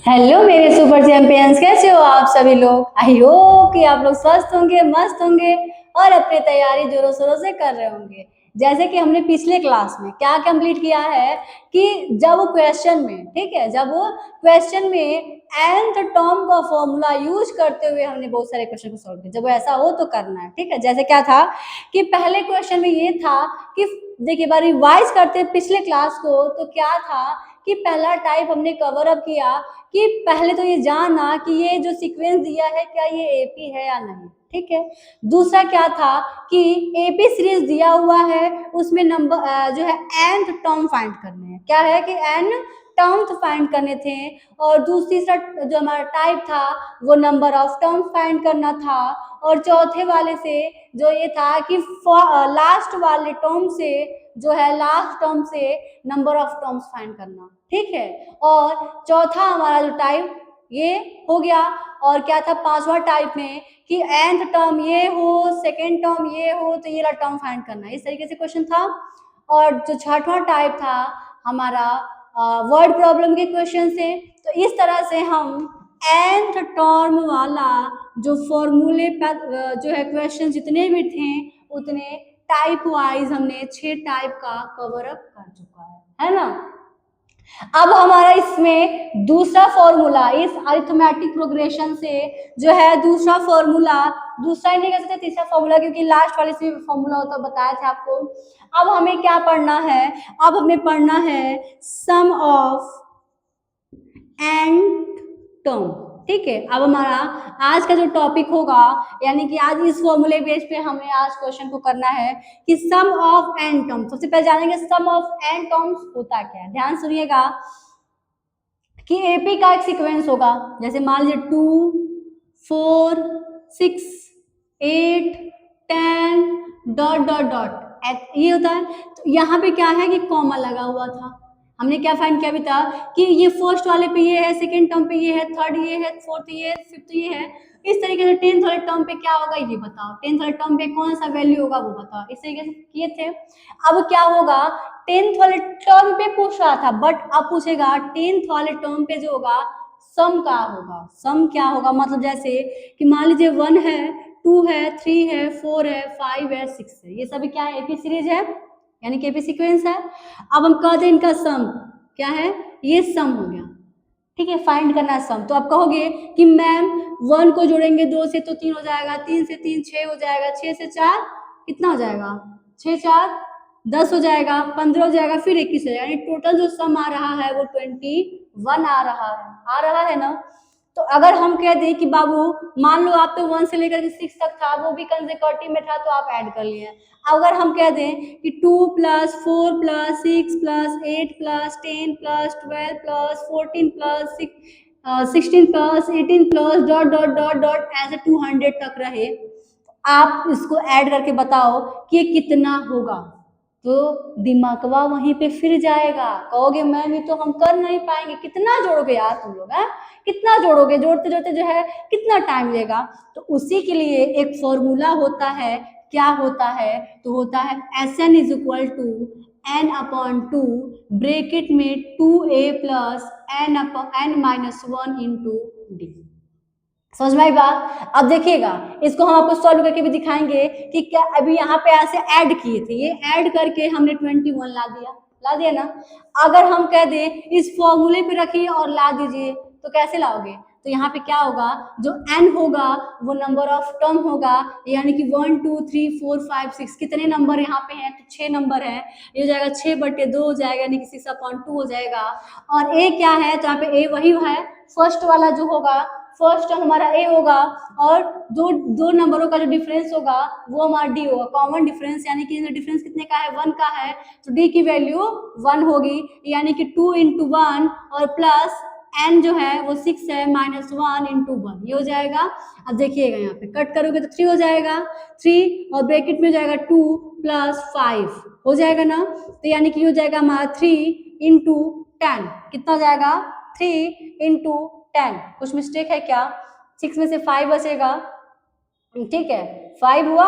Hello मेरे super champions, कैसे हो आप सभी लोग। आई होप कि आप लोग स्वस्थ होंगे, मस्त होंगे और अपनी तैयारी जोरों शोरों से कर रहे होंगे। जैसे कि हमने पिछले क्लास में क्या कंप्लीट किया है कि जब वो क्वेश्चन में, ठीक है, जब वो क्वेश्चन में nth टर्म का फॉर्मूला यूज करते हुए हमने बहुत सारे क्वेश्चन को सॉल्व किया। जब ऐसा हो तो करना है, ठीक है। जैसे क्या था कि पहले क्वेश्चन में ये था कि देखिए, बार रिवाइज करते हैं पिछले क्लास को, तो क्या था कि पहला टाइप हमने कवर अप किया कि पहले तो ये जानना कि ये जो सीक्वेंस दिया है क्या ये एपी है या नहीं, ठीक है। दूसरा क्या था कि एपी सीरीज दिया हुआ है, उसमें नंबर जो है nth टर्म फाइंड करने हैं, क्या है कि n टर्म्स फाइंड करने थे। और तीसरा जो हमारा टाइप था वो नंबर ऑफ टर्म्स फाइंड करना था। और चौथे वाले से जो ये था कि लास्ट वाले टर्म से जो है लास्ट टर्म से नंबर ऑफ टर्म्स फाइंड करना, ठीक है। और चौथा हमारा जो टाइप ये हो गया। और क्या था पांचवा टाइप में कि nth टर्म ये हो, सेकेंड टर्म ये हो, तो ये वाला टर्म फाइंड करना, इस तरीके से क्वेश्चन था। और जो छठवां टाइप था हमारा वर्ड प्रॉब्लम के क्वेश्चन से। तो इस तरह से हम nth टर्म वाला जो फॉर्मूले जो है क्वेश्चन जितने भी थे उतने टाइप वाइज हमने 6 टाइप का कवर अप कर चुका है ना। अब हमारा इसमें दूसरा फॉर्मूला, इस अरिथमेटिक प्रोग्रेशन से जो है दूसरा फॉर्मूला, दूसरा ही नहीं कह सकते तीसरा फॉर्मूला, क्योंकि लास्ट वाले से फॉर्मूला होता बताया था आपको। अब हमें क्या पढ़ना है, अब हमें पढ़ना है सम ऑफ nth टर्म, ठीक है। अब हमारा आज का जो टॉपिक होगा, यानी कि आज इस फॉर्मूले बेस पे हमें आज क्वेश्चन को करना है कि सम ऑफ n टर्म। सबसे पहले जानेंगे सम ऑफ n टर्म्स होता क्या है। ध्यान सुनिएगा कि एपी का एक सीक्वेंस होगा, जैसे मान लीजिए 2 4 6 8 10 डॉट डॉट डॉट ये होता है। तो यहाँ पे क्या है कि कॉमा लगा हुआ था। हमने क्या फाइंड किया भी था कि ये फर्स्ट वाले पे ये है, सेकंड टर्म पे ये है, थर्ड ये है, फोर्थ ये है, फिफ्थ ये है। इस तरीके से 10th वाले टर्म पे क्या होगा ये बताओ, 10th वाले टर्म पे कौन सा वैल्यू होगा वो बताओ, इस तरीके से किए थे। अब क्या होगा 10th वाले टर्म पे पूछ रहा था, बट अब पूछेगा 10th वाले टर्म पे जो होगा सम का होगा। सम क्या होगा मतलब जैसे कि मान लीजिए 1 है, 2 है, 3 है, 4 है, 5 है, 6 है, ये सभी क्या है एपी सीरीज है, यानी कि एपी सीक्वेंस है। अब हम कहते हैं इनका सम क्या है, ये सम हो गया, ठीक है। फाइंड करना है सम। तो आप कहोगे कि मैम 1 को जोड़ेंगे 2 से तो 3 हो जाएगा, 3 से 3 6 हो जाएगा, 6 से 4 कितना हो जाएगा, 6 4 10 हो जाएगा, 15 हो जाएगा, फिर 21 हो जाएगा, यानी टोटल जो सम आ रहा है वो 21 आ रहा है ना। तो अगर हम कह दें कि बाबू मान लो आप तो 1 से लेकर के 6 तक था, वो भी कंसेक्यूटिव में था तो आप ऐड कर लिए। अगर हम कह दें कि 2 + 4 + 6 + 8 + 10 + 12 + 14 + 16 + 18 + डॉट डॉट डॉट डॉट ऐसे 200 तक रहे, आप इसको ऐड करके बताओ कि ये कितना होगा। तो दिमागवा वहीं पे फिर जाएगा, कहोगे मैम ये तो हम कर नहीं पाएंगे, कितना जोड़ोगे यार तुम लोग, है कितना जोड़ोगे, जोड़ते जोड़ते जो है कितना टाइम लेगा। तो उसी के लिए एक फॉर्मूला होता है, क्या होता है, तो होता है Sn = n/2 ब्रैकेट में 2a + n/n-1 × d। समझ में आई बात। अब देखिएगा इसको हम आपको सॉल्व करके भी दिखाएंगे कि क्या अभी यहाँ पे ऐसे ऐड किए थे, ये ऐड करके हमने 21 ला दिया ना। अगर हम कह दें इस फॉर्मूले पे रखिए और ला दीजिए तो कैसे लाओगे, तो यहाँ पे क्या होगा, जो n होगा वो नंबर ऑफ टर्म होगा, यानी कि 1 2 3 4 5 6 कितने नंबर यहाँ पे हैं, तो 6 नंबर है, ये हो जाएगा 6/2 हो जाएगा, यानी कि 6/2 हो जाएगा। और a क्या है, तो यहाँ पे a वही है, फर्स्ट वाला जो होगा, फर्स्ट टर्म हमारा ए होगा, और दो नंबरों का जो डिफरेंस होगा वो हमारा डी होगा, कॉमन डिफरेंस, यानी कि डिफरेंस कितने का है, 1 का है, तो डी की वैल्यू 1 होगी, यानी कि 2 × 1 और प्लस n जो है वो 6 है, -1 × 1 ये हो जाएगा। अब देखिएगा यहाँ पे कट करोगे तो 3 हो जाएगा, 3 और ब्रैकेट में हो जाएगा 2 + 5 हो जाएगा ना। तो यानी कि हो जाएगा हमारा 3 × 10 कितना हो जाएगा, 3 × 10। कुछ मिस्टेक है क्या, 6 में से 5 बचेगा, ठीक है, 5 हुआ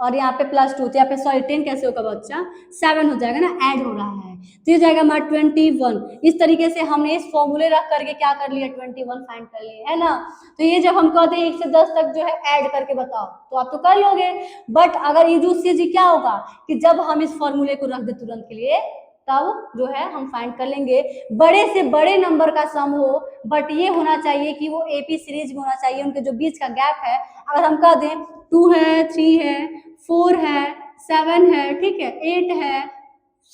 और यहाँ पे +2, तो यहाँ पे सॉरी 10 कैसे होगा बच्चा, 7 हो जाएगा ना, ऐड हो रहा है, तो ये जाएगा हमारा 21। इस तरीके से हमने इस फॉर्मूले रख करके क्या कर लिया, 21 फाइंड कर लिए, है ना। तो ये जब हम कहते हैं 1 से 10 तक जो है ऐड करके बताओ, तो आप तो कर लोगे। बट अगर यूजुअली क्या होगा कि जब हम इस फॉर्मूले को रख दे तुरंत के लिए, तब जो है हम फाइंड कर लेंगे। बड़े से बड़े नंबर का सम हो, बट ये होना चाहिए कि वो एपी सीरीज में होना चाहिए, उनके जो बीच का गैप है, अगर हम कह दें 2 है, 3 है, 4 है, 7 है, ठीक है, 8 है,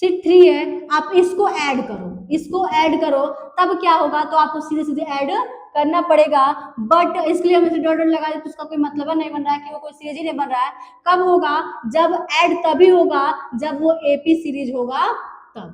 3 है, आप इसको ऐड करो, इसको ऐड करो, तब क्या होगा, तो आपको सीधे सीधे ऐड करना पड़ेगा। बट इसके लिए हम इसे डॉट डॉट लगा दे तो उसका कोई मतलब नहीं बन रहा है कि वो कोई सीरीज ही नहीं बन रहा है। कब होगा, जब ऐड तभी होगा जब वो एपी सीरीज होगा तब,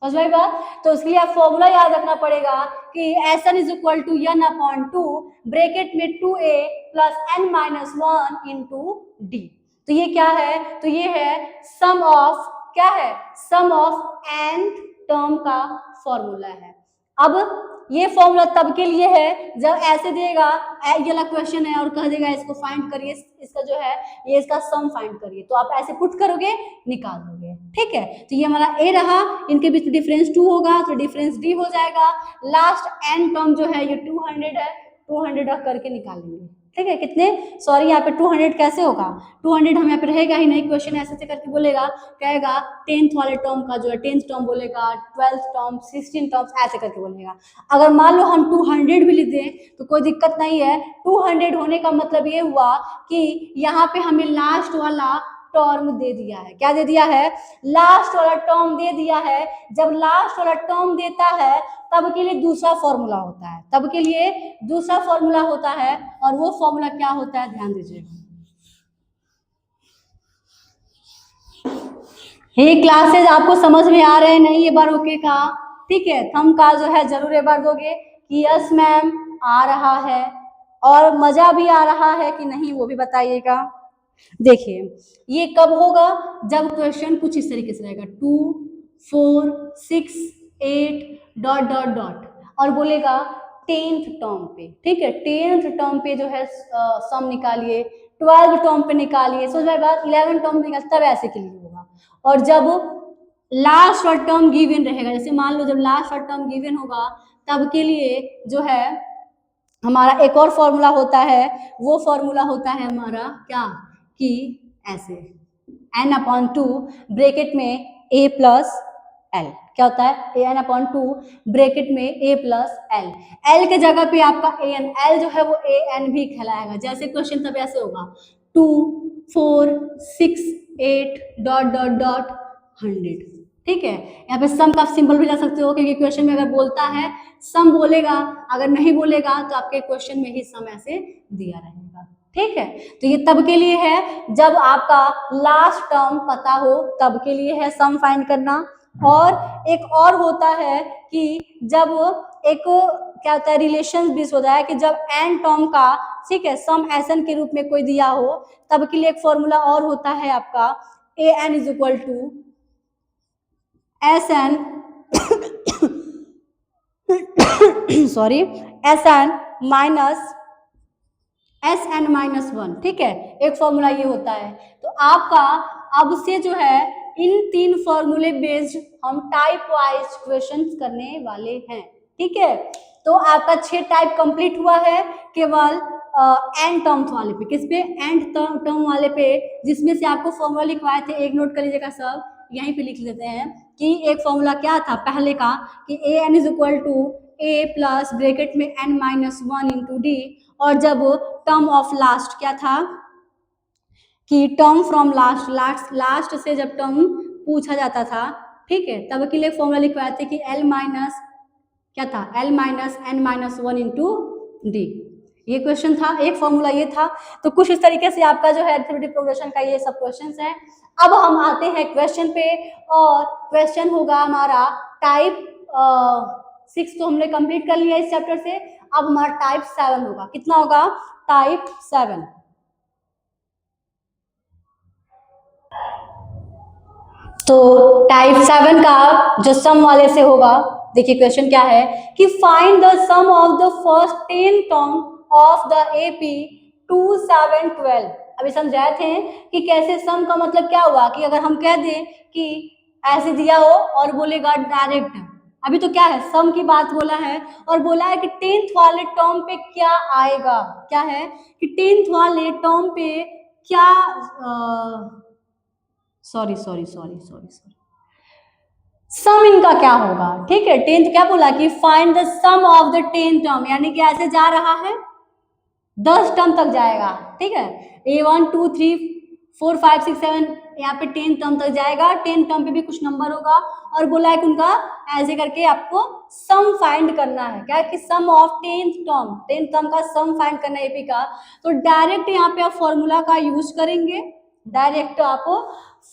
समझ में आई बात। तो उसके लिए आप फॉर्मूला याद रखना पड़ेगा कि Sn is equal to n upon 2 bracket में 2a plus n minus 1 into D. तो ये क्या है, तो ये है सम ऑफ, क्या है, सम ऑफ nth टर्म का फॉर्मूला है। अब ये फॉर्मूला तब के लिए है जब ऐसे देगा, ये वाला क्वेश्चन है और कह देगा इसको फाइंड करिए, इसका जो है ये इसका सम फाइंड करिए, तो आप ऐसे पुट करोगे, निकाल दोगे, ठीक है। तो ये हमारा ए रहा, इनके बीच डिफरेंस 2 होगा तो डिफरेंस डी हो जाएगा। लास्ट एन टर्म जो है ये 200 है, 200 रख करके निकालेंगे, ठीक है। कितने, सॉरी यहाँ पे 200 कैसे होगा, 200 हम यहाँ पे रहेगा ही नहीं, क्वेश्चन ऐसे करके बोलेगा, कहेगा 10th वाले टर्म का जो है 10th टर्म बोलेगा, 12th टर्म, 16 टर्म्स ऐसे करके बोलेगा। अगर मान लो हम 200 भी लिख दें तो कोई दिक्कत नहीं है। 200 होने का मतलब ये हुआ कि यहाँ पे हमें लास्ट वाला टर्म दे दिया है, क्या दे दिया है, लास्ट वाला टर्म दे दिया है। जब लास्ट वाला टर्म देता है तब के लिए दूसरा फॉर्मूला होता है, तब के लिए दूसरा फॉर्मूला होता है, और वो फॉर्मूला क्या होता है, ध्यान दीजिएगा। ये क्लासेस आपको समझ में आ रहे हैं नहीं, ये बार ओके का, ठीक है, थंब का जो है जरूर एक बार दोगे कि यस मैम आ रहा है, और मजा भी आ रहा है कि नहीं वो भी बताइएगा। देखिए ये कब होगा, जब क्वेश्चन कुछ इस तरीके से रहेगा 2 4 6 8 डॉट डॉट डॉट और बोलेगा 10th टर्म पे, ठीक है, 10th टर्म पे जो है सम निकालिए, 12th टर्म पे निकालिए, समझ में बात, 11th टर्म पे निकालिए, तब ऐसे के लिए होगा। और जब लास्ट वाला टर्म गिवन रहेगा, जैसे मान लो जब लास्ट वाला टर्म गिवन होगा तब के लिए जो है हमारा एक और फॉर्मूला होता है, वो फॉर्मूला होता है हमारा क्या, कि ऐसे n/2 ब्रैकेट में a प्लस l, क्या होता है n/2 ब्रैकेट में a प्लस l, l के जगह पे आपका an, l जो है वो an भी कहलाएगा। जैसे क्वेश्चन तब ऐसे होगा 2 4 6 8 डॉट डॉट डॉट 100, ठीक है। यहाँ पे सम का सिंबल भी ला सकते हो, क्योंकि क्वेश्चन में अगर बोलता है सम बोलेगा, अगर नहीं बोलेगा तो आपके क्वेश्चन में ही सम ऐसे दिया रहेगा, ठीक है। तो ये तब के लिए है जब आपका लास्ट टर्म पता हो, तब के लिए है सम फाइंड करना। और एक और होता है कि जब एक क्या होता है, रिलेशन बीच हो जाए कि जब एन टर्म का, ठीक है, सम एसन के रूप में कोई दिया हो, तब के लिए एक फॉर्मूला और होता है आपका A N is equal to S N sorry S N minus Sn-1, ठीक है, एक फॉर्मूला ये होता है। तो आपका अब से जो है इन 3 फॉर्मूले बेस्ड हम टाइप वाइज क्वेश्चंस करने वाले हैं, ठीक है। तो आपका 6 टाइप कंप्लीट हुआ है केवल एंड टर्म्स वाले पे, किस पे, एंड टर्म वाले पे, जिसमें से आपको फॉर्मूला लिखवाए थे, एक नोट कर लीजिएगा सब, यहीं पे लिख लेते हैं कि एक फॉर्मूला क्या था पहले का, कि A N is equal to A plus bracket में n-1 इंटू डी, और जब टर्म ऑफ लास्ट क्या था कि टर्म फ्रॉम लास्ट, लास्ट से जब टर्म पूछा जाता था, ठीक है, तब के लिए फॉर्मूला लिखवाए थे कि l माइनस क्या था, l minus n-1 into D, ये क्वेश्चन था, एक फॉर्मूला ये था। तो कुछ इस तरीके से आपका जो है अरिथमेटिक प्रोग्रेशन का ये सब क्वेश्चंस हैं। अब हम आते हैं क्वेश्चन पे, और क्वेश्चन होगा हमारा टाइप 6 तो हमने कंप्लीट कर लिया इस चैप्टर से। अब हमारा टाइप 7 होगा, कितना होगा, टाइप 7। तो टाइप 7 का जो सम वाले से होगा, देखिए क्वेश्चन क्या है कि find the sum of the first 10 term of the AP 2 7 12। अभी समझाए थे कि कैसे सम का मतलब क्या हुआ, कि अगर हम कह दें कि ऐसे दिया हो और बोलेगा डायरेक्ट, अभी तो क्या है सम की बात बोला है और बोला है कि 10th वाले टर्म पे क्या आएगा, क्या है कि 10th वाले टर्म पे क्या, sorry sorry sorry sorry sorry, sum इनका क्या होगा, ठीक है। 10th क्या बोला कि find the sum of the 10th term, यानी कि ऐसे जा रहा है 10 टर्म तक जाएगा, ठीक है। A1 2 3 4 5 6 7 यहाँ पे 10 टर्म तक जाएगा, 10 टर्म पे भी कुछ नंबर होगा और बोला है कि उनका ऐसे करके आपको सम फाइंड करना है, क्या कि सम of 10th term, 10th term का सम फाइंड करना है एपी का। तो डायरेक्ट यहाँ पे आप फॉर्मूला का यूज करेंगे, डायरेक्ट आप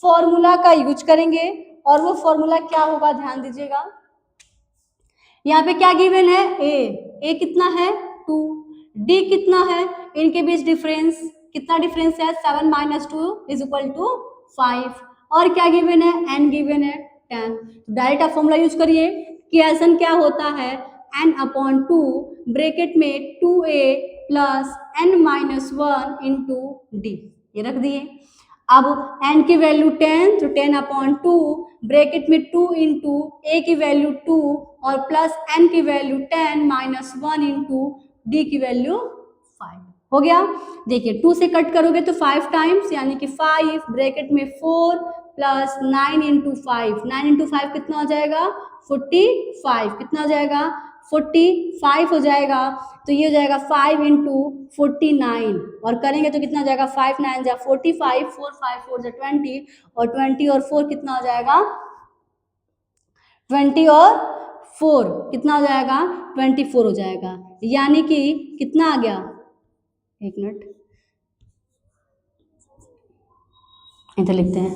फॉर्मूला का यूज करेंगे और वो फॉर्मूला क्या होगा ध्यान दीजिएगा। यहाँ पे क्या गिवन है, ए कितना है 2, डी कितना है, इनके बीच डिफरेंस कितना डिफरेंस है 7 - 2 = 5, और क्या गिवन है एन गिवन है 10। डायरेक्ट आप फॉर्मूला यूज करिए कि एन क्या होता है n/2 ब्रैकेट में 2a + n - 1 × d, ये रख दिए। अब n की वैल्यू 10 तो 10/2 ब्रैकेट में 2 × a की वैल्यू 2 और प्लस n की वैल्यू 10 - 1 × d की वैल्यू 5 हो गया। देखिए 2 से कट करोगे तो 5 टाइम्स यानी कि 5 ब्रैकेट में 4 प्लस 9 × 5, 9 × 5 कितना हो जाएगा 45, कितना हो जाएगा 45 हो जाएगा। तो ये हो जाएगा 5 × 49 और करेंगे तो कितना हो जाएगा 5 9 जा 45, 4 5 4 जा 20 और 20 और 4 कितना हो जाएगा 20 और 4 कितना हो जाएगा 24 हो जाएगा, यानी कि कितना आ गया, एक मिनट इधर लिखते हैं,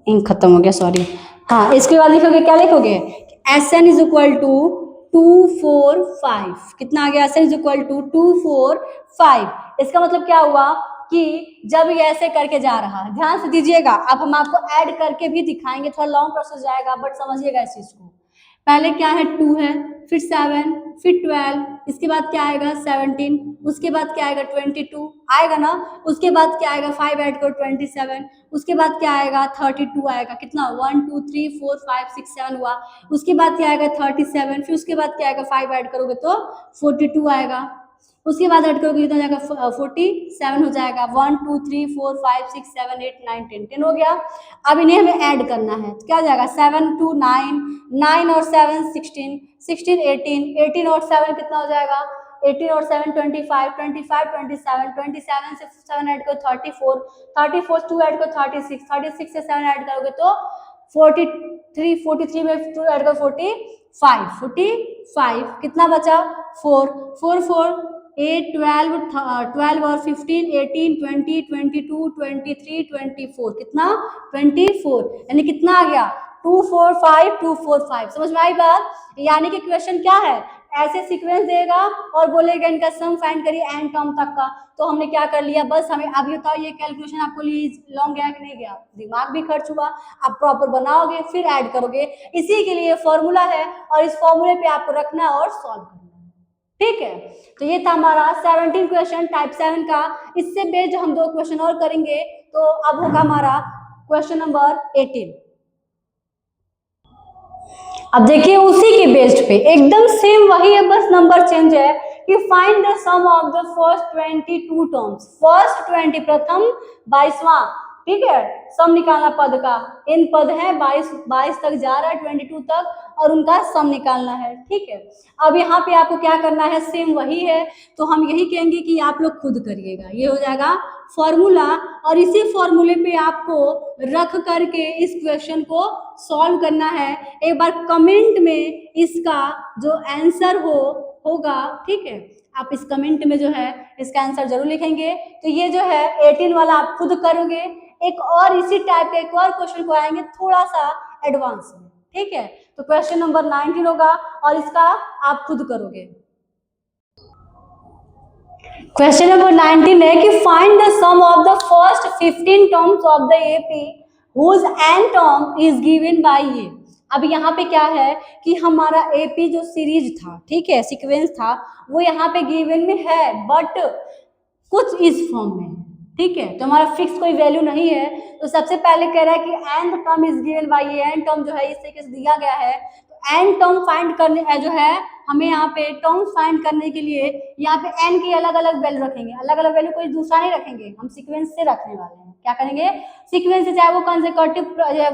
इंक खत्म हो गया सॉरी। हाँ इसके बाद लिखोगे क्या लिखोगे Sn = 2 4 5, कितना आ गया Sn = 2 4 5। इसका मतलब क्या हुआ कि जब ये ऐसे करके जा रहा है, ध्यान से दीजिएगा, अब हम आपको ऐड करके भी दिखाएंगे, थोड़ा लॉन्ग प्रोसेस जाएगा बट समझिएगा इस चीज को। पहले क्या है 2 है, फिर 7, फिर 12, इसके बाद क्या आएगा 17, उसके बाद क्या आएगा 22 आएगा ना, उसके बाद क्या आएगा 5 ऐड करो 27, उसके बाद क्या आएगा 32 आएगा, कितना 1 2 3 4 5 6 7 हुआ, उसके बाद क्या आएगा 37, फिर उसके बाद क्या आएगा 5 ऐड करोगे तो 42 आएगा, उसके बाद ऐड करोगे कितना हो जाएगा 47 हो जाएगा, 1 2 3 4 5 6 7 8 9 10 10 हो गया। अब इन्हें हमें ऐड करना है तो क्या हो जाएगा 7 2 9, 9 और 7 16, 16 18, 18 और 7 कितना हो जाएगा 18 और 7 25, 25 27, 27 से 7 ऐड करो 34, 34 से 2 ऐड करो 36, 36 से 7 ऐड करोगे तो 43, 43 में 2 ऐड करो 45, 45 कितना बचा 4, 4 4 8 12 12 और 15 18 20 22 23 24 कितना 24, यानी कितना आ गया 2 4 5 2 4 5। समझ में आई बात, यानी कि क्वेश्चन क्या है ऐसे सीक्वेंस देगा और बोलेगा इनका सम फाइंड करिए एन टर्म तक का। तो हमने क्या कर लिया, बस हमें अब ये बताओ ये कैलकुलेशन आपको लिए लॉन्ग गया कि नहीं गया, दिमाग भी खर्च हुआ, आप प्रॉपर बनाओगे फिर ऐड करोगे, इसी के लिए फॉर्मूला है और इस फॉर्मूले पे आपको रखना और सॉल्व करना है, ठीक है। तो ये था हमारा 17 क्वेश्चन टाइप 7 का। इससे बेस्ड हम 2 क्वेश्चन और करेंगे, तो अब होगा हमारा क्वेश्चन नंबर 18। अब देखिए उसी के बेस्ड पे एकदम सेम वही है, बस नंबर चेंज है कि find the sum of the first 22 terms, first 20 प्रथम 22वां, ठीक है, सम निकालना पद का, इन पद है 22 तक जा रहा है 22 तक और उनका सम निकालना है, ठीक है। अब यहाँ पे आपको क्या करना है, सेम वही है, तो हम यही कहेंगे कि आप लोग खुद करिएगा, ये हो जाएगा फॉर्मूला और इसी फॉर्मूले पे आपको रख करके इस क्वेश्चन को सॉल्व करना है। एक बार कमेंट में इसका जो आंसर होगा, ठीक है, आप इस कमेंट में जो है इसका आंसर जरूर लिखेंगे। तो ये जो है 18 वाला आप खुद करोगे, एक और इसी टाइप के एक और क्वेश्चन को आएंगे थोड़ा सा एडवांस में, ठीक है। तो क्वेश्चन नंबर 19 होगा और इसका आप खुद करोगे। क्वेश्चन नंबर 19 है कि find the sum of the first 15 terms of the AP whose N term is given by ये। अब यहाँ पे क्या है कि हमारा एपी जो सीरीज था, ठीक है, सीक्वेंस था, वो यहाँ पे गिवन में है बट कुछ इस फॉर्म में है, ठीक है। तो हमारा फिक्स कोई वैल्यू नहीं है, तो सबसे पहले कह रहा है कि N term is given by, ये एन टर्म जो है इस तरीके से दिया गया है। तो एन टर्म फाइंड करने जो है हमें यहाँ पे टर्म्स फाइंड करने के लिए यहाँ पे एन की अलग अलग वैल्यू रखेंगे, अलग अलग वैल्यू कोई दूसरा नहीं रखेंगे, हम सीक्वेंस से रखने वाले हैं। क्या करेंगे? सीक्वेंस से, चाहे वो कंसेक्यूटिव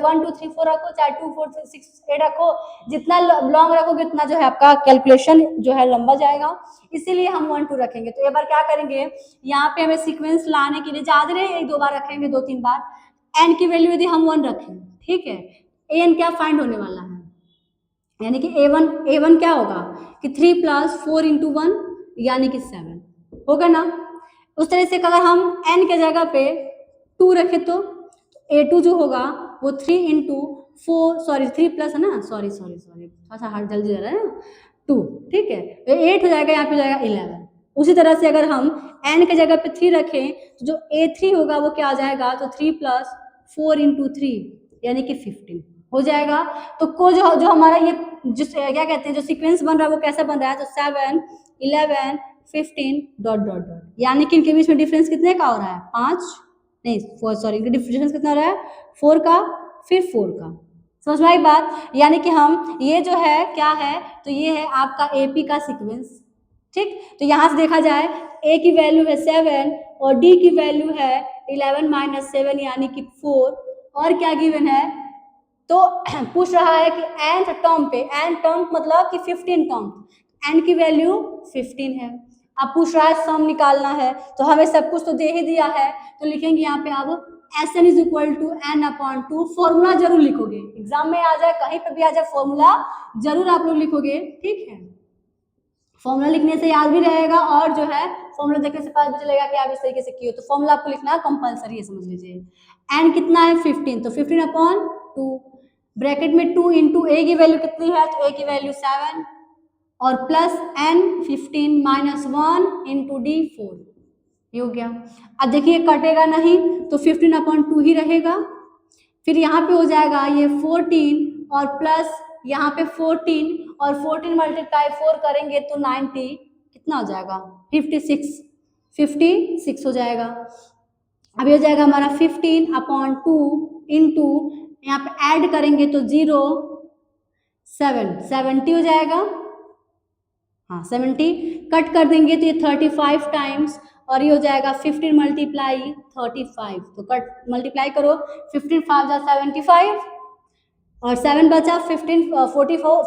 1 2 3 4 रखो, चाहे 2 4 6 8 रखो, जितना लॉन्ग रखोगे उतना जो है आपका कैलकुलेशन जो है लंबा जाएगा, इसीलिए हम 1 2 रखेंगे। तो एक बार क्या करेंगे, यहाँ पे हमें सीक्वेंस लाने के लिए ज्यादा नहीं, एक दो बार रखेंगे, 2 3 बार। एन की वैल्यू यदि हम 1 रखें, ठीक है, एन क्या फाइंड होने वाला है, यानी कि ए वन क्या होगा कि 3 + 4 × 1 यानी कि 7 होगा ना। उस तरह से अगर हम n के जगह पे 2 रखें तो a2 जो होगा वो 3 × 4, सॉरी 3 प्लस है ना, सॉरी थोड़ा सा हार्ड जल्दी जा रहा है ना, 2, ठीक है, 8 हो जाएगा, यहाँ पे हो जाएगा 11। उसी तरह से अगर हम n के जगह पे 3 रखें तो जो a3 होगा वो क्या आ जाएगा, तो 3 + 4 × 3 यानी कि 15 हो जाएगा। तो को जो हमारा ये जिस क्या कहते हैं जो सीक्वेंस बन रहा है वो कैसा बन रहा है, तो 7 11 15 डॉट डॉट डॉट, यानी कि इनके बीच में डिफरेंस कितने का हो रहा है, 5 नहीं 4, सॉरी इनके डिफरेंस कितना हो रहा है, 4 का, फिर 4 का। समझ में आई बात? यानी कि हम ये जो है क्या है, तो ये है आपका एपी का सीक्वेंस, ठीक। तो यहाँ से देखा जाए ए की वैल्यू है 7 और डी की वैल्यू है 11 - 7 यानी कि 4, और क्या गिवन है, तो पूछ रहा है कि nth टर्म पे, n टर्म मतलब कि 15 टर्म, n की वैल्यू 15 है। अब पूछ रहा है सम निकालना है, तो हमें सब कुछ तो दे ही दिया है, तो लिखेंगे यहाँ पे अब Sn = n/2, फॉर्मूला जरूर लिखोगे, एग्जाम में आ जाए कहीं पे भी आ जाए फॉर्मूला जरूर आप लोग लिखोगे, ठीक है। फॉर्मूला लिखने से याद भी रहेगा, और जो है फॉर्मूला देखने से पता भी चलेगा कि आप इस तरीके से किए, तो फॉर्मूला आपको लिखना कंपलसरी है, समझ लीजिए। n कितना है 15, तो 15/2, ब्रैकेट में 2 × a की वैल्यू कितनी है, तो a की वैल्यू 7 और प्लस n 15 - 1 × d 4, ये हो गया। अब देखिए कटेगा नहीं तो 15/2 ही रहेगा, फिर यहाँ पे हो जाएगा ये 14 और प्लस यहाँ पे 14 और 14 × 4 करेंगे तो 90, कितना हो जाएगा 56 हो जाएगा। अब ये हो जाएगा हमारा 15/2 इंटू यहाँ पे ऐड करेंगे तो 0 7 70 हो जाएगा, हाँ 70, कट कर देंगे तो ये 35 टाइम्स, और ये हो जाएगा 15 × 35, तो कट मल्टीप्लाई करो, 15 5 × 75 और 7 बचा 15 45 और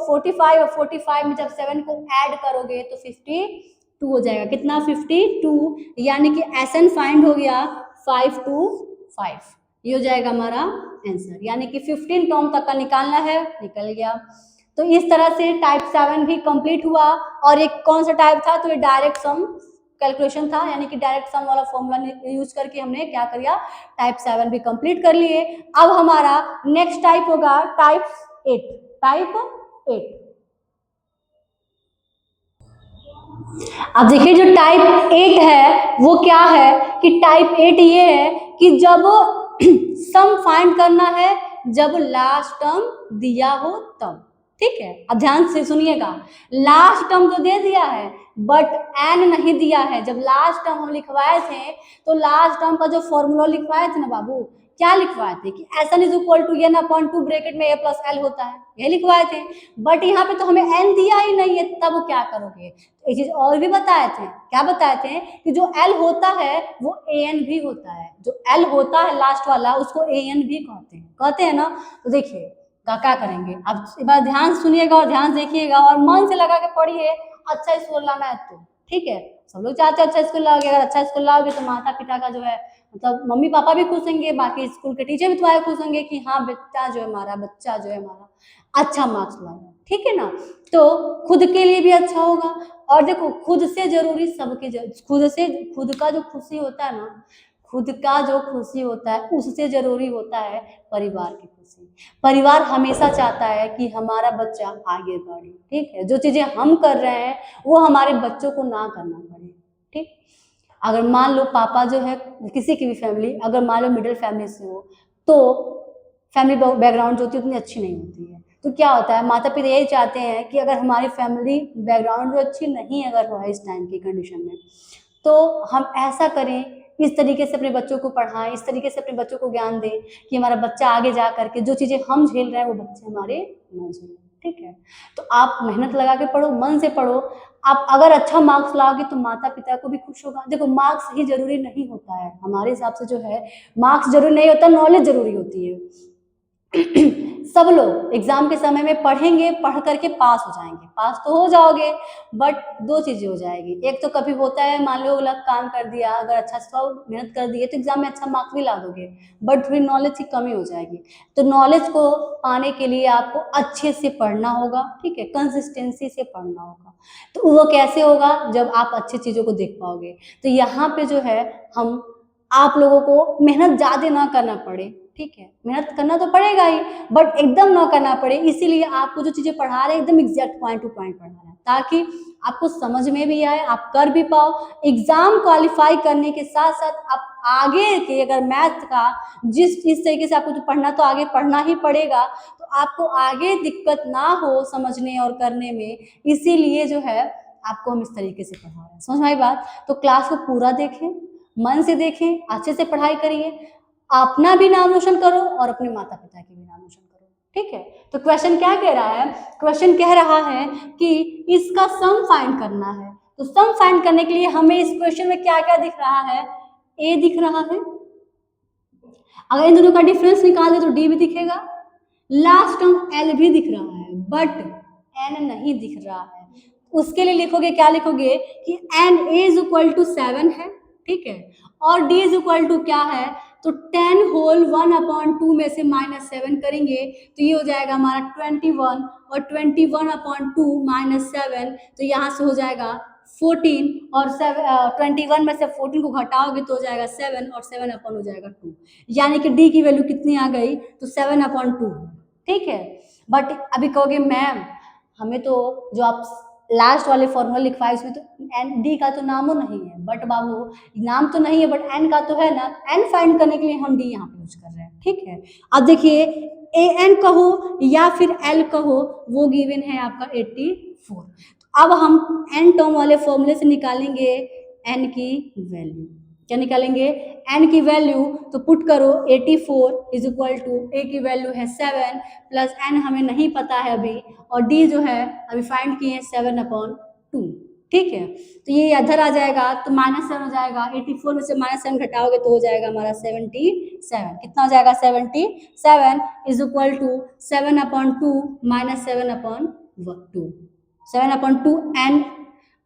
45 में जब 7 को ऐड करोगे तो 52 हो जाएगा, कितना 52, यानी कि Sn फाइंड हो गया 525, ये हो जाएगा हमारा आंसर, यानी कि 15 टर्म तक का निकालना है, निकल गया। तो इस तरह से टाइप 7 भी कंप्लीट हुआ, और एक कौन सा टाइप था, तो ये डायरेक्ट सम कैलकुलेशन था, यानी कि डायरेक्ट सम वाला फॉर्मूला यूज करके हमने क्या किया, टाइप 7 भी कंप्लीट कर लिए। अब हमारा नेक्स्ट टाइप होगा टाइप 8, टाइप 8। अब देखिए जो टाइप 8 है वो क्या है कि टाइप 8 ये है कि जब सम फाइंड करना है जब लास्ट टर्म दिया हो तब, ठीक है। अब ध्यान से सुनिएगा, लास्ट टर्म तो दे दिया है बट एन नहीं दिया है। जब लास्ट टर्म हम लिखवाए थे तो लास्ट टर्म का जो फॉर्मूला लिखवाए थे ना बाबू, क्या लिखवाए थे कि Sn = n/2 ब्रैकेट में a + l होता है, ये लिखवाए थे, बट यहाँ पे तो हमें n दिया ही नहीं है, तब क्या करोगे, एक चीज और भी बताए थे, क्या बताए थे कि जो l होता है वो an भी होता है, जो l होता है लास्ट वाला उसको an भी कहते हैं ना। तो देखिए क्या करेंगे, अब एक बार ध्यान सुनिएगा और ध्यान देखिएगा और मन से लगा के पढ़िए, अच्छा स्कूल लाना है तो, ठीक है। सब लोग चाहते हैं अच्छा स्कूल लाओगे, अगर अच्छा स्कूल लाओगे तो माता पिता का जो है मतलब मम्मी पापा भी खुश होंगे, बाकी स्कूल के टीचर भी तुम्हारे खुश होंगे कि हाँ बेटा जो है हमारा बच्चा जो है हमारा अच्छा मार्क्स लाया, ठीक है ना। तो खुद के लिए भी अच्छा होगा, और देखो खुद से जरूरी सबके, खुद का जो खुशी होता है ना, खुद का जो खुशी होता है उससे जरूरी होता है परिवार की खुशी। परिवार हमेशा चाहता है कि हमारा बच्चा आगे बढ़े, ठीक है, जो चीजें हम कर रहे हैं वो हमारे बच्चों को ना करना पड़े, ठीक। अगर मान लो पापा जो है किसी की भी फैमिली, अगर मान लो मिडिल फैमिली से हो तो फैमिली बैकग्राउंड जो होती है उतनी अच्छी नहीं होती है, तो क्या होता है माता पिता यही चाहते हैं कि अगर हमारी फैमिली बैकग्राउंड जो अच्छी नहीं अगर हो इस टाइम की कंडीशन में, तो हम ऐसा करें इस तरीके से अपने बच्चों को पढ़ाएं, इस तरीके से अपने बच्चों को ज्ञान दें कि हमारा बच्चा आगे जा करके जो चीज़ें हम झेल रहे हैं वो बच्चे हमारे ना झेलें। ठीक है, तो आप मेहनत लगा के पढ़ो, मन से पढ़ो। आप अगर अच्छा मार्क्स लाओगे तो माता पिता को भी खुश होगा। देखो मार्क्स ही जरूरी नहीं होता है, हमारे हिसाब से जो है मार्क्स जरूरी नहीं होता, नॉलेज जरूरी होती है। सब लोग एग्जाम के समय में पढ़ेंगे, पढ़ करके पास हो जाएंगे, पास तो हो जाओगे, बट दो चीजें हो जाएगी। एक तो कभी होता है मान लो अलग काम कर दिया, अगर अच्छा सब मेहनत कर दिए तो एग्जाम में अच्छा मार्क्स भी ला दोगे, बट फिर नॉलेज की कमी हो जाएगी। तो नॉलेज को पाने के लिए आपको अच्छे से पढ़ना होगा, ठीक है, कंसिस्टेंसी से पढ़ना होगा। तो वो कैसे होगा, जब आप अच्छी चीजों को देख पाओगे। तो यहाँ पे जो है हम आप लोगों को मेहनत ज्यादा ना करना पड़े, ठीक है, मेहनत करना तो पड़ेगा ही, बट एकदम ना करना पड़े, इसीलिए आपको जो चीजें पढ़ा रहे हैं एकदम एग्जैक्ट पॉइंट टू पॉइंट पढ़ा है, ताकि आपको समझ में भी आए, आप कर भी पाओ। एग्जाम क्वालिफाई करने के साथ साथ आप आगे के अगर मैथ का जिस इस तरीके से आपको जो पढ़ना तो आगे पढ़ना ही पड़ेगा, तो आपको आगे दिक्कत ना हो समझने और करने में, इसीलिए जो है आपको हम इस तरीके से पढ़ा रहे हैं। समझ में आई बात? तो क्लास को पूरा देखें, मन से देखें, अच्छे से पढ़ाई करिए, अपना भी नाम रोशन करो और अपने माता पिता की भी नाम रोशन करो। ठीक है, तो क्वेश्चन क्या कह रहा है? क्वेश्चन कह रहा है कि इसका सम फाइंड करना है। तो सम फाइंड करने के लिए हमें इस क्वेश्चन में क्या क्या दिख रहा है? ए दिख रहा है, अगर इन दोनों का डिफरेंस निकाल दे तो डी भी दिखेगा, लास्ट टर्म एल भी दिख रहा है, बट एन नहीं दिख रहा है। उसके लिए लिखोगे, क्या लिखोगे कि एन इज इक्वल टू 7 है, ठीक है, और डी इज इक्वल टू क्या है, तो 10 होल 1/2 में से -7 करेंगे तो ये हो जाएगा हमारा 21, और 21/2 -7 तो यहाँ से हो जाएगा 14, और 21 में से 14 को घटाओगे तो हो जाएगा 7, और 7 अपन हो जाएगा 2, यानी कि डी की वैल्यू कितनी आ गई, तो 7/2। ठीक है, बट अभी कहोगे मैम हमें तो जो आप लास्ट वाले फॉर्मूला लिखवाए उसमें तो एन डी का तो नामो नहीं है, बट बाबू नाम तो नहीं है बट एन का तो है ना, एन फाइंड करने के लिए हम डी यहाँ पे यूज कर रहे हैं। ठीक है, अब देखिए ए एन कहो या फिर एल कहो, वो गिवन है आपका 84। अब हम एन टर्म वाले फॉर्मूले से निकालेंगे एन की वैल्यू। क्या निकालेंगे? एन की वैल्यू, तो पुट करो 84 इज इक्वल टू ए की वैल्यू है 7 प्लस एन हमें नहीं पता है अभी, और डी जो है अभी फाइंड किए 7/2। ठीक है, तो ये इधर आ जाएगा तो -7 हो जाएगा, 84 में से -7 घटाओगे तो हो जाएगा हमारा 77। कितना हो जाएगा? 77 इज इक्वल टू 7/2 -7/2, 7/2 एन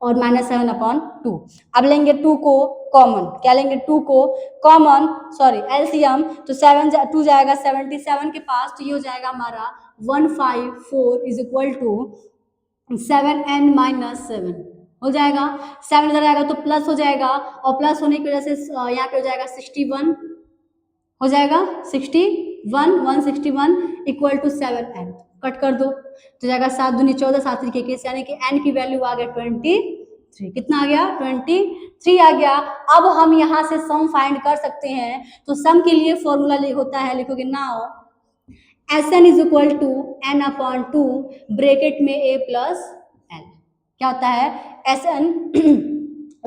और -7/2। अब लेंगे 2 को कॉमन, क्या लेंगे? 2 को कॉमन, सॉरी एलसीएम, तो 2 जाएगा 77 के पास, तो ये हो जाएगा हमारा 154 इज इक्वल टू 7n - 7 हो जाएगा। 7 इधर आएगा तो प्लस हो जाएगा, और प्लस होने की वजह से यहाँ पे हो जाएगा 61 हो जाएगा, 161 इक्वल टू 7n, कट कर दो तो जाएगा 7 दूनी 14, 7 3 21, यानी कि n की वैल्यू आ गया 23। कितना आ गया? 23 आ गया। अब हम यहाँ से सम फाइंड कर सकते हैं, तो सम के लिए फॉर्मूला होता है, लिखोगे now Sn is equal to n/2 bracket में a प्लस n। क्या होता है? Sn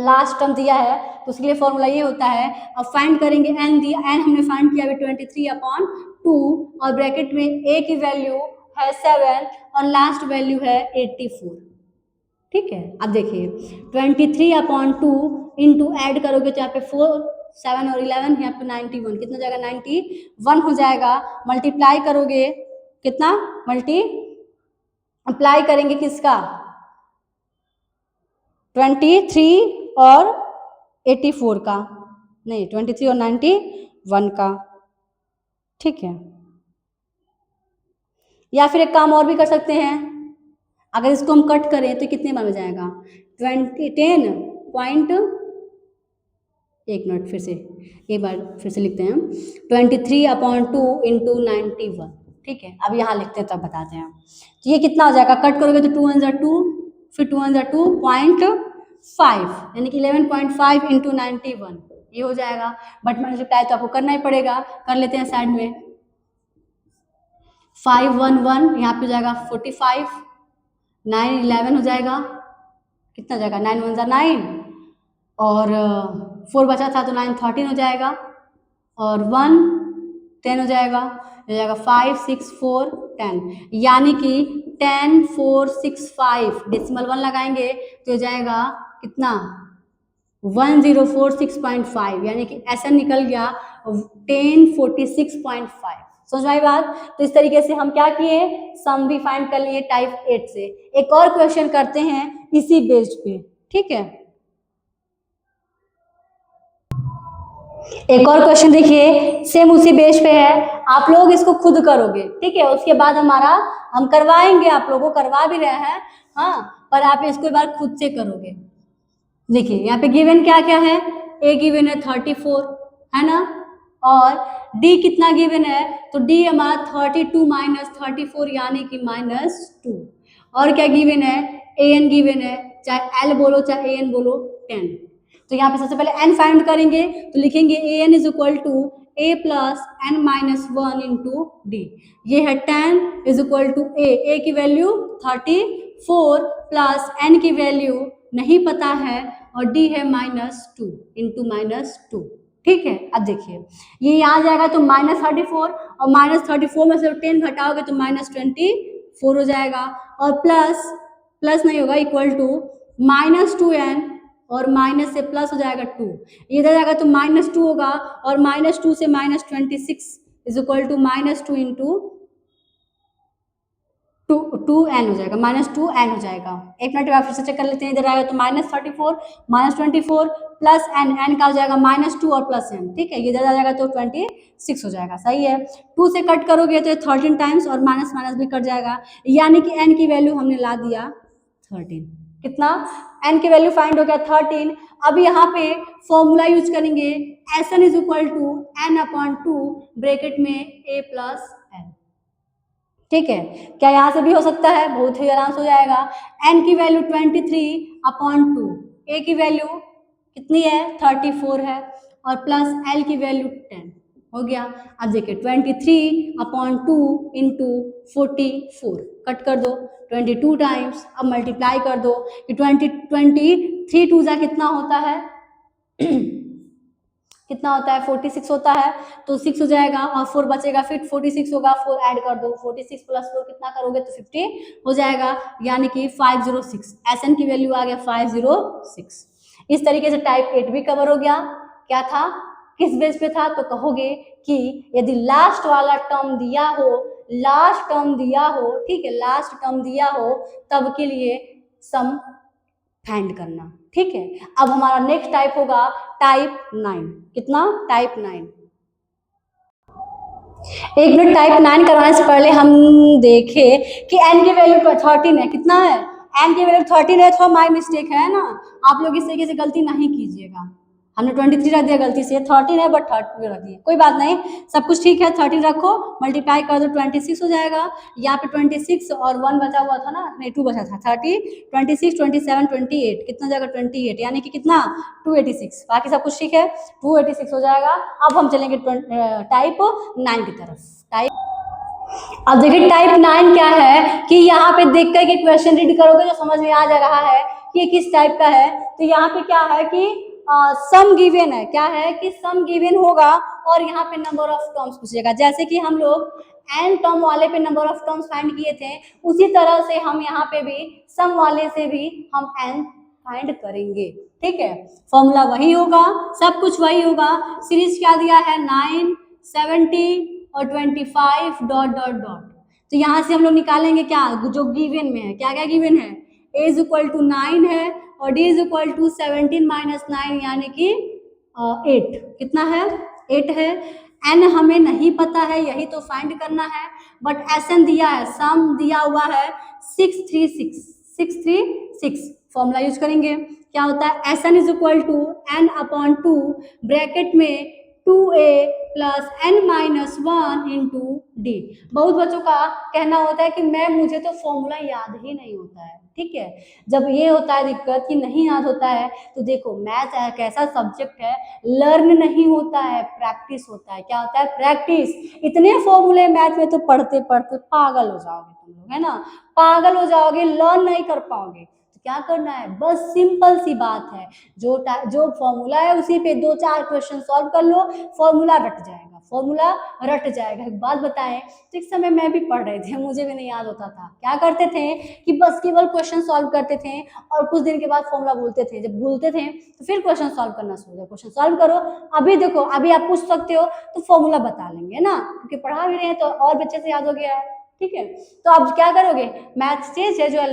लास्ट टर्म दिया है तो उसके लिए फॉर्मूला ये होता है। अब फाइंड करेंगे n दिया, n हमने फाइंड किया अभी 23/2, और ब्रैकेट में a की वैल्यू है 7 और लास्ट वैल्यू है 84। ठीक है, अब देखिए 23/2 इंटू ऐड करोगे तो यहाँ पे 4 7 और 11 यहाँ पे 91, कितना हो जाएगा? 91 हो जाएगा। मल्टीप्लाई करोगे कितना? अप्लाई करेंगे किसका? 23 और 84 का, नहीं 23 और 91 का। ठीक है, या फिर एक काम और भी कर सकते हैं, अगर इसको हम कट करें तो कितने बन जाएगा? 10 पॉइंट, एक मिनट फिर से एक बार फिर से लिखते हैं, 23/2 इंटू 91। ठीक है, अब यहाँ लिखते हैं तब बताते हैं। तो ये कितना हो जाएगा? कट करोगे तो 2 1 जा 2, फिर 2 1 जा 2.5, यानी कि 11.5 इंटू 91 ये हो जाएगा। बट मल्टीप्लाई तो आपको करना ही पड़ेगा, कर लेते हैं साइड में। 5 1 1 यहाँ पे हो जाएगा 45, 9 11 हो जाएगा, कितना हो जाएगा? 9 1 जा 9 और 4 बचा था तो 9 13 हो जाएगा, और 1 10 हो जाएगा, 5 6 4 10, यानी कि 10 4 6 5, डेसिमल 1 लगाएंगे तो हो जाएगा कितना 1046.5, यानी कि ऐसा निकल गया 1046.5। समझ में आई बात? तो इस तरीके से हम क्या किए, सम भी फाइंड कर लिए टाइप 8 से। एक और क्वेश्चन करते हैं इसी बेस्ड पे, ठीक है। एक और क्वेश्चन देखिए, सेम उसी बेस पे है, आप लोग इसको खुद करोगे, ठीक है। उसके बाद हम करवाएंगे, आप लोगों को करवा भी रहे हैं, हाँ, पर आप इसको एक बार खुद से करोगे। देखिए यहाँ पे गिवन क्या क्या है, ए गिवन है 34, है ना, और डी कितना गिवन है, तो डी हमारा 32 माइनस 34 यानी कि -2, और क्या गिवन है, ए एन गिवन है, चाहे एल बोलो चाहे ए एन बोलो 10। तो यहाँ पे सबसे पहले एन फाइंड करेंगे, तो लिखेंगे A N is equal to A plus N minus 1 into D. ये है 10 इज इक्वल टू ए की वैल्यू 34 प्लस एन की वैल्यू नहीं पता है, और डी है -2 इंटू -2, ठीक है। अब देखिए ये यहाँ जाएगा तो -34, और -34 में से 10 घटाओगे तो -24 हो जाएगा, और प्लस नहीं होगा, इक्वल टू -2n, और माइनस से प्लस हो जाएगा 2, इधर जाएगा तो -2 होगा, और -2 से -26 is equal to -2 into 2n हो जाएगा, -2n हो जाएगा। एक मिनट आप फिर से चेक कर लेते हैं, इधर आएगा तो -34 -24 प्लस n का हो जाएगा -2 और प्लस n, ठीक है। ये इधर आ जाएगा तो 26 हो जाएगा, सही है। 2 से कट करोगे तो 13 टाइम्स, और माइनस माइनस भी कट जाएगा, यानी कि n की वैल्यू हमने ला दिया 13। कितना, n की वैल्यू फाइंड हो गया 13। अब यहाँ पे फॉर्मूला यूज करेंगे, Sn is equal to n/2 bracket में a प्लस n, ठीक है। क्या यहाँ से भी हो सकता है, बहुत ही आराम से हो जाएगा। n की वैल्यू 23/2, a की वैल्यू कितनी है 34 है, और प्लस l की वैल्यू 10 हो गया। अब देखिए 23/2 इंटू 44, कट कर दो 22 टाइम्स, अब मल्टीप्लाई कर दो कि 23 2 जा कितना होता है कितना होता है 46 होता है, तो 6 हो जाएगा, और 4 बचेगा, फिर 46 होगा, 4 ऐड कर दो, 46 प्लस 4 कितना करोगे तो 50 हो जाएगा, यानी कि 506। एसएन की वैल्यू आ गया 506। इस तरीके से टाइप 8 भी कवर हो गया। क्या था, किस बेस पे था, तो कहोगे कि यदि लास्ट वाला टर्म दिया हो, लास्ट टर्म दिया हो, ठीक है, लास्ट टर्म दिया हो, तब के लिए सम फाइंड करना, ठीक है। अब हमारा नेक्स्ट टाइप होगा टाइप 9। कितना, टाइप 9। एक मिनट, टाइप 9 करवाने से पहले हम देखे कि n की वैल्यू 13 है। कितना है, n की वैल्यू 13 है, थोड़ा माई मिस्टेक है ना, आप लोग इस तरीके से गलती नहीं कीजिएगा। हमने 23 रख दिया गलती से, 13 है बट 30 रख दिया, कोई बात नहीं, सब कुछ ठीक है। 13 रखो, मल्टीप्लाई कर दो 26 हो जाएगा। यहाँ पे 26 और 1 बचा हुआ था ना, नहीं 2 बचा था, 30 26 27 28, कितना जाएगा 28, यानी कि कितना 286। बाकी सब कुछ ठीक है, 286 हो जाएगा। अब हम चलेंगे टाइप 9 की तरफ। टाइप, अब देखिए टाइप 9 क्या है कि यहाँ पे देख कर के क्वेश्चन रीड करोगे जो समझ में आ जा रहा है कि ये किस टाइप का है। तो यहाँ पे क्या है कि सम गिवन है, क्या है कि सम गिवन होगा, और यहाँ पे नंबर ऑफ टर्म्स पूछेगा। जैसे कि हम लोग n टर्म वाले पे नंबर ऑफ टर्म्स फाइंड किए थे, उसी तरह से हम यहाँ पे भी सम वाले से भी हम n फाइंड करेंगे, ठीक है। फॉर्मूला वही होगा, सब कुछ वही होगा। सीरीज क्या दिया है 9 70 और 25 डॉट डॉट डॉट। तो यहाँ से हम लोग निकालेंगे क्या, जो गिवन में है, क्या क्या गिवन है, a इज इक्वल टू 9 है, और d is equal to 17 minus 9 यानी कि 8। कितना है, 8 है। n हमें नहीं पता है, यही तो फाइंड करना है, बट Sn दिया है, सम दिया हुआ है 636। फॉर्मूला यूज करेंगे, क्या होता है, Sn is equal to n/2 bracket में 2a plus n minus 1 into D. बहुत बच्चों का कहना होता है कि मैम मुझे तो फॉर्मूला याद ही नहीं होता है, ठीक है। जब ये होता है दिक्कत कि नहीं याद होता है, तो देखो मैथ एक ऐसा सब्जेक्ट है, लर्न नहीं होता है, प्रैक्टिस होता है। क्या होता है, प्रैक्टिस। इतने फॉर्मूले मैथ में तो पढ़ते पढ़ते पागल हो जाओगे तुम लोग, है ना, पागल हो जाओगे, लर्न नहीं कर पाओगे। क्या करना है, बस सिंपल सी बात है, जो फॉर्मूला है उसी पे 2-4 क्वेश्चन सॉल्व कर लो, फॉर्मूला रट जाएगा, फॉर्मूला रट जाएगा। एक बात बताएं, तो एक समय मैं भी पढ़ रहे थे, मुझे भी नहीं याद होता था, क्या करते थे कि बस केवल क्वेश्चन सॉल्व करते थे और कुछ दिन के बाद फॉर्मूला भूलते थे, जब भूलते थे तो फिर क्वेश्चन सॉल्व करना शुरू किया, क्वेश्चन सॉल्व करो, अभी देखो अभी आप पूछ सकते हो तो फॉर्मूला बता लेंगे ना, क्योंकि पढ़ा भी रहे हैं तो और बच्चे से याद हो गया है, ठीक है। तो अब क्या करोगे, मैथ्स चीज है जो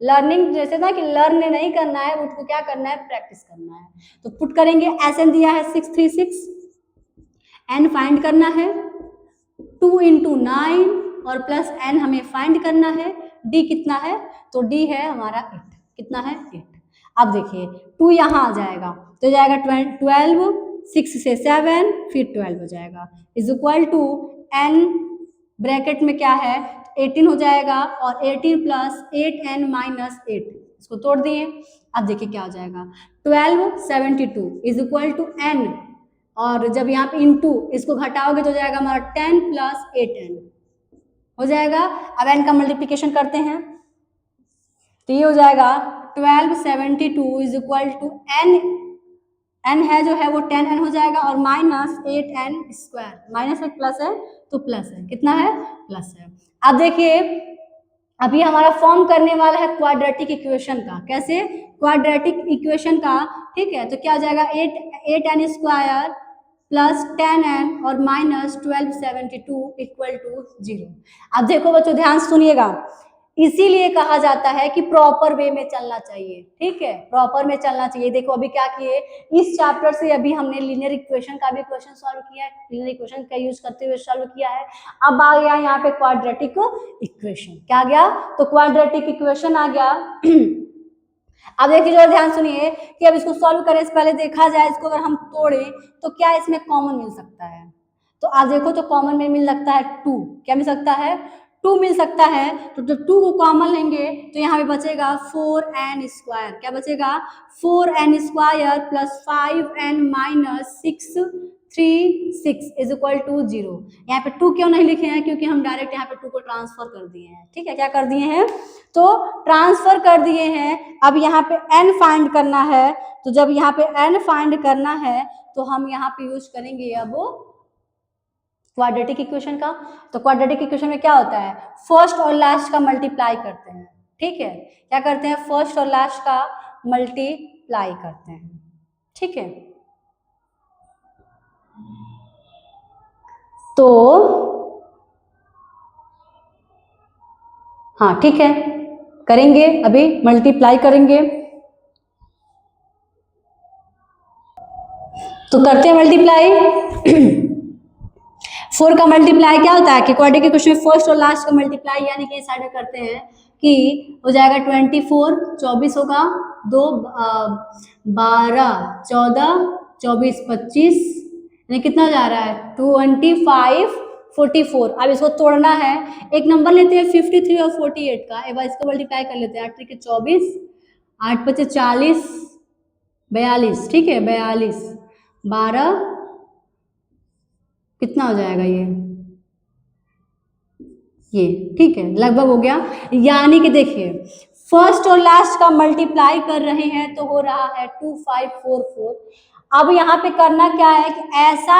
लर्निंग जैसे ना कि लर्न नहीं करना है, उसको क्या करना है, प्रैक्टिस करना है। तो पुट करेंगे, एस दिया है 636, एन फाइंड करना है 2 × 9 और प्लस एन हमें फाइंड करना है, डी कितना है, तो डी है हमारा 8, कितना है 8। अब देखिए 2 यहाँ आ जाएगा तो जाएगा 12, 6 से 7 फिर 12 हो जाएगा, is equal to N bracket में क्या है 18 हो जाएगा और 18 प्लस 8n माइनस 8, इसको तोड़ दिए। अब देखिए क्या हो जाएगा 1272 इज इक्वल टू n, और जब यहाँ पे इंटू इसको घटाओगे तो जाएगा हमारा 10 प्लस 8n हो जाएगा। अब n का मल्टीप्लिकेशन करते हैं तो ये हो जाएगा 1272 इज इक्वल टू n है जो है वो 10n हो जाएगा और माइनस 8n स्क्वायर, माइनस एक प्लस है तो प्लस है, कितना है प्लस है। अब देखिए अभी हमारा फॉर्म करने वाला है क्वाड्रेटिक इक्वेशन का, कैसे क्वाड्रेटिक इक्वेशन का, ठीक है। तो क्या हो जाएगा 8n स्क्वायर प्लस 10n और माइनस 1272 इक्वल टू 0। अब देखो बच्चों ध्यान सुनिएगा, इसीलिए कहा जाता है कि प्रॉपर वे में चलना चाहिए, ठीक है, प्रॉपर में चलना चाहिए। देखो अभी क्या किए, इस चैप्टर से अभी हमने लीनियर इक्वेशन का भी क्वेश्चन सॉल्व किया है, लीनियर इक्वेशन का यूज करते हुए सॉल्व किया है। अब आ गया यहाँ पे क्वाड्रेटिक इक्वेशन, क्या आ गया, तो क्वाड्रेटिक इक्वेशन आ गया। अब देखिए जो ध्यान सुनिए कि अब इसको सॉल्व करें इससे पहले देखा जाए, इसको अगर हम तोड़े तो क्या इसमें कॉमन मिल सकता है, तो आज देखो तो कॉमन में मिल सकता है 2, क्या मिल सकता है 2 मिल सकता है। तो जब 2 को कॉमन लेंगे तो यहाँ पे बचेगा 4n स्क्वायर, क्या बचेगा 4n square plus 5n minus 636 is equal to 0। यहाँ पे 2 क्यों नहीं लिखे हैं, क्योंकि हम डायरेक्ट यहाँ पे 2 को ट्रांसफर कर दिए हैं, ठीक है, क्या कर दिए हैं, तो ट्रांसफर कर दिए हैं। अब यहाँ पे n फाइंड करना है, तो जब यहाँ पे n फाइंड करना है तो हम यहाँ पे यूज करेंगे अब क्वाड्रेटिक इक्वेशन का। तो क्वाड्रेटिक इक्वेशन में क्या होता है, फर्स्ट और लास्ट का मल्टीप्लाई करते हैं, ठीक है, क्या करते हैं फर्स्ट और लास्ट का मल्टीप्लाई करते हैं, ठीक है। तो हाँ ठीक है, करेंगे अभी मल्टीप्लाई करेंगे, तो करते हैं मल्टीप्लाई। 4 का मल्टीप्लाई क्या होता है कि क्वाड्रेटिक इक्वेशन में फर्स्ट और लास्ट का मल्टीप्लाई यानी कि इस साइड में करते हैं कि हो जाएगा 24, 24 होगा 2 12 14 24 25, यानी कितना जा रहा है 25 44। अब इसको तोड़ना है, एक नंबर लेते हैं 53 और 48 का, एक बार इसको मल्टीप्लाई कर लेते हैं, 8 के 24 8 5 40 42, ठीक है 42 12 कितना हो जाएगा ये ठीक है लगभग हो गया। यानी कि देखिए फर्स्ट और लास्ट का मल्टीप्लाई कर रहे हैं तो हो रहा है 2544। अब यहाँ पे करना क्या है कि ऐसा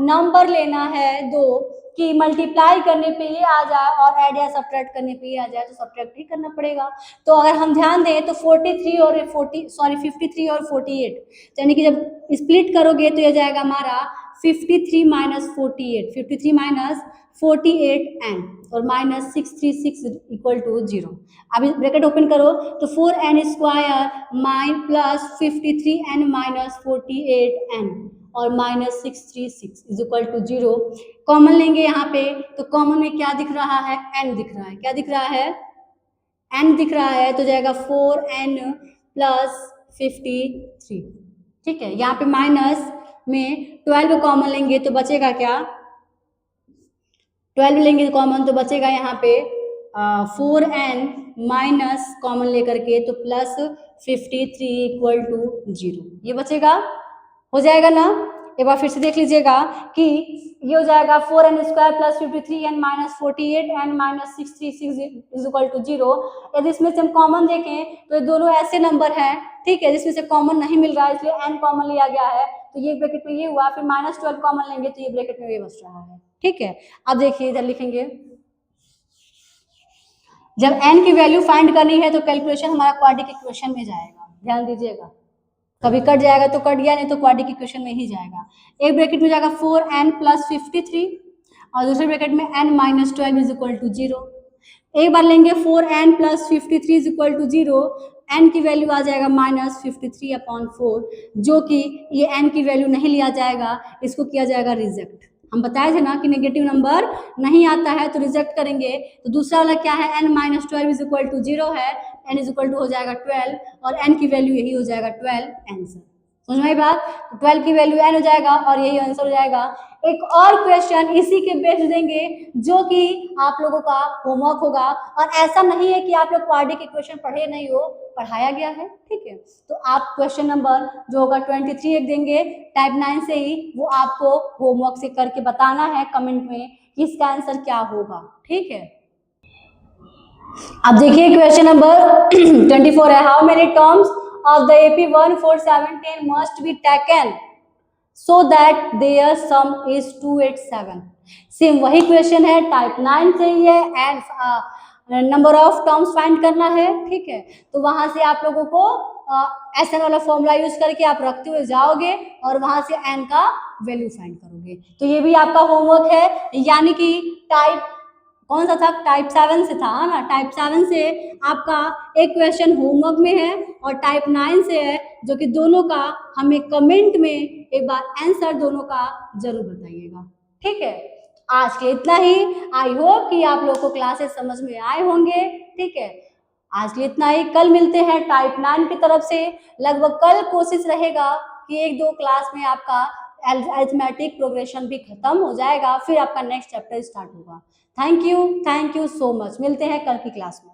नंबर लेना है दो कि मल्टीप्लाई करने पे ये आ जाए और ऐड या सब्ट्रैक्ट करने पे ये आ जाए, तो सब्ट्रैक्ट ही करना पड़ेगा। तो अगर हम ध्यान दें तो 53 और 48, यानी कि जब स्प्लिट करोगे तो ये जाएगा हमारा 53 माइनस 48, 53 माइनस 48n और माइनस 636 इक्वल टू 0। अब ब्रैकेट ओपन करो तो 4n square plus 53n minus 48n और minus 636 is equal to 0। Common लेंगे यहाँ पे तो कॉमन में क्या दिख रहा है, n दिख रहा है, क्या दिख रहा है n दिख रहा है, तो जाएगा 4n प्लस 53, ठीक है। यहाँ पे माइनस में 12 कॉमन लेंगे तो बचेगा क्या, 12 लेंगे कॉमन तो बचेगा यहाँ पे 4n माइनस कॉमन लेकर के तो प्लस 53 इक्वल टू 0, ये बचेगा, हो जाएगा ना। एक बार फिर से देख लीजिएगा कि ये हो जाएगा 4n² plus 53n minus 48n minus 636 is equal to 0। यदि इसमें से हम कॉमन देखें तो ये दोनों ऐसे नंबर हैं, ठीक है, जिसमें से कॉमन नहीं मिल रहा है, इसलिए n कॉमन लिया गया है, तो ये ब्रैकेट में ये हुआ, फिर -12 कॉमन लेंगे तो ये ब्रैकेट में ये बच रहा है, ठीक है। अब देखिए इधर लिखेंगे, जब n की वैल्यू फाइंड करनी है तो कैलकुलेशन हमारा क्वाड्रेटिक इक्वेशन में जाएगा, ध्यान दीजिएगा, कभी कट जाएगा तो कट गया, नहीं तो क्वाड्रेटिक इक्वेशन में ही जाएगा। एक ब्रैकेट में जाएगा 4n प्लस 53 और दूसरे ब्रैकेट में n minus 12 is equal to 0। एक बार लेंगे 4n plus 53 is equal to 0, n की वैल्यू आ जाएगा माइनस 53/4, जो कि ये n की वैल्यू नहीं लिया जाएगा, इसको किया जाएगा रिजेक्ट। हम बताए थे ना कि नेगेटिव नंबर नहीं आता है तो रिजेक्ट करेंगे। तो दूसरा वाला क्या है, n minus 12 is equal to 0 है, n इज इक्वल टू हो जाएगा 12 और n की वैल्यू यही हो जाएगा 12 आंसर। समझ में आई बात? तो 12 की वैल्यू n हो जाएगा और यही आंसर हो जाएगा। एक और क्वेश्चन इसी के बेस्ड देंगे जो कि आप लोगों का होमवर्क होगा, और ऐसा नहीं है कि आप लोग क्वाड्रेटिक इक्वेशन पढ़े नहीं हो, पढ़ाया गया है, ठीक है। तो आप क्वेश्चन नंबर जो होगा 23 एक देंगे टाइप 9 से ही, वो आपको होमवर्क से करके बताना है कमेंट में कि इसका आंसर क्या होगा, ठीक है। अब देखिए क्वेश्चन नंबर 24 है, how many terms of the AP 14710 must be taken so that their sum is 287। Same वही क्वेश्चन है, टाइप 9 से ही है, and number of terms find करना है, ठीक है। तो वहां से आप लोगों को SN वाला फॉर्मूला यूज करके आप रखते हुए जाओगे और वहां से n का वैल्यू फाइंड करोगे। तो ये भी आपका होमवर्क है, यानी कि टाइप कौन सा था, टाइप 7 से था ना, टाइप 7 से आपका एक क्वेश्चन होमवर्क में है और टाइप 9 से है, जो कि दोनों का हमें कमेंट में एक बार आंसर दोनों का जरूर बताइएगा, ठीक है। आज के इतना ही, आई होप कि आप लोगों को क्लासेस समझ में आए होंगे, ठीक है। आज के इतना ही, कल मिलते हैं टाइप 9 की तरफ से। लगभग कल कोशिश रहेगा कि 1-2 क्लास में आपका अरिथमेटिक प्रोग्रेशन भी खत्म हो जाएगा, फिर आपका नेक्स्ट चैप्टर स्टार्ट होगा। थैंक यू सो मच, मिलते हैं कल की क्लास में।